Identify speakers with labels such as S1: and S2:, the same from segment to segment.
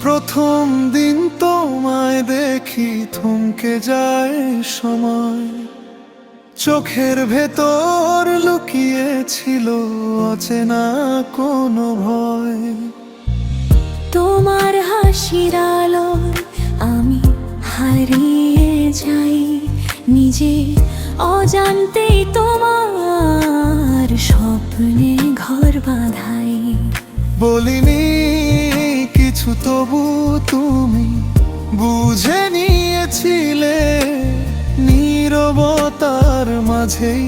S1: প্রথম দিন তোমায় দেখি থমকে যায় সময়, চোখের ভেতর লুকিয়ে ছিল অচেনা কোনো ভয়।
S2: তোমার হাসির আলোয় আমি হারিয়ে যাই, নিজে অজান্তেই তোমার স্বপ্নে ঘর বাঁধাই।
S1: বলিনি কিছু তবু তুমি বুঝে নিয়েছিলে, নীরবতার মাঝেই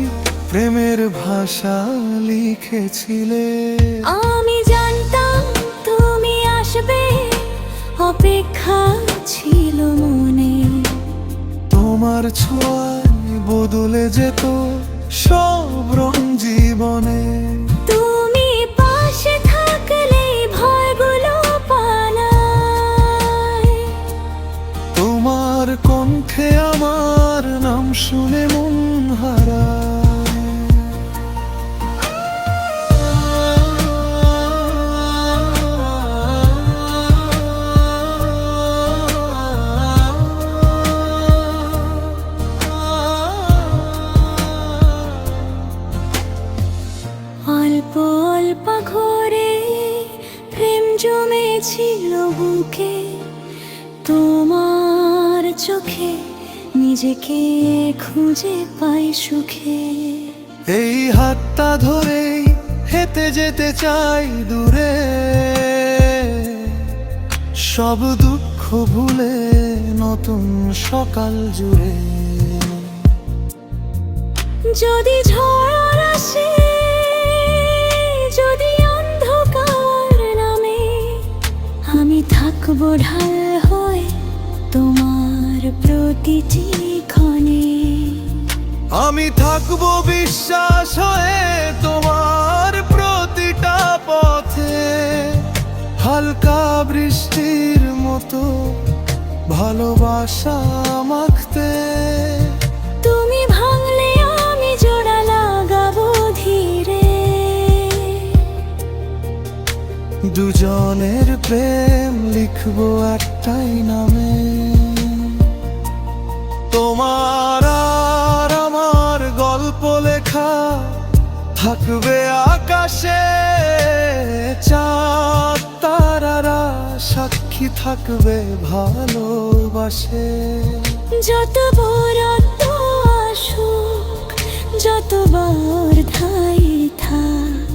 S1: প্রেমের ভাষা লিখেছিলে।
S2: আমি জানতাম তুমি আসবে, অপেক্ষা ছিল মনে।
S1: তোমার ছোঁয়ায় বদলে যেত সব রং জীবনে।
S2: তুমি পাশে থাকলে ভয়গুলো পালায়।
S1: তোমার কণ্ঠে আমার নাম শুনে মন হারায়।
S2: অল্প অল্প ঘরে প্রেম জমেছিল বুকে, তোমার চোখে নিজেকে খুঁজে পাই সুখে।
S1: এই হাতটা ধরেই হেঁটে যেতে চাই দূরে, সব দুঃখ ভুলে নতুন সকাল জুড়ে।
S2: যদি ঝড় আসে, যদি অন্ধকার নামে, আমি থাকবো ঢাল হয়ে তোমার প্রতিটি ক্ষণে।
S1: আমি থাকবো বিশ্বাস হয়ে তোমার প্রতিটা পথে, হালকা বৃষ্টির মতো ভালোবাসা মাখতে।
S2: তুমি ভাঙলে আমি জোড়া লাগাবো ধীরে,
S1: দুজনের প্রেম লিখবো একটাই নামে। তোমার আর আমার গল্প লেখা থাকবে আকাশে, চাঁদ তারারা সাক্ষী থাকবে ভালোবাসে।
S2: যত বড় আসুক, যতবার ধাই থাক,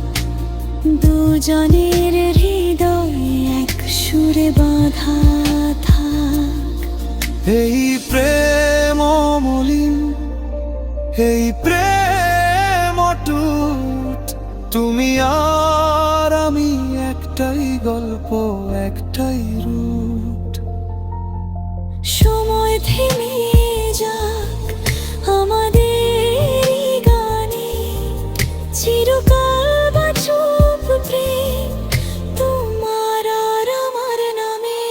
S2: দুজনের হৃদয় এক সুরে বাঁধা থাক।
S1: এই প্রেম অমলিন, এই প্রেম অটুট, তুমি আর আমি একটাই গল্প, একটাই রুট।
S2: সময় থেমে যাক আমাদের গানে, চিরকাল বাঁচুক প্রেম তোমার আর আমার নামে।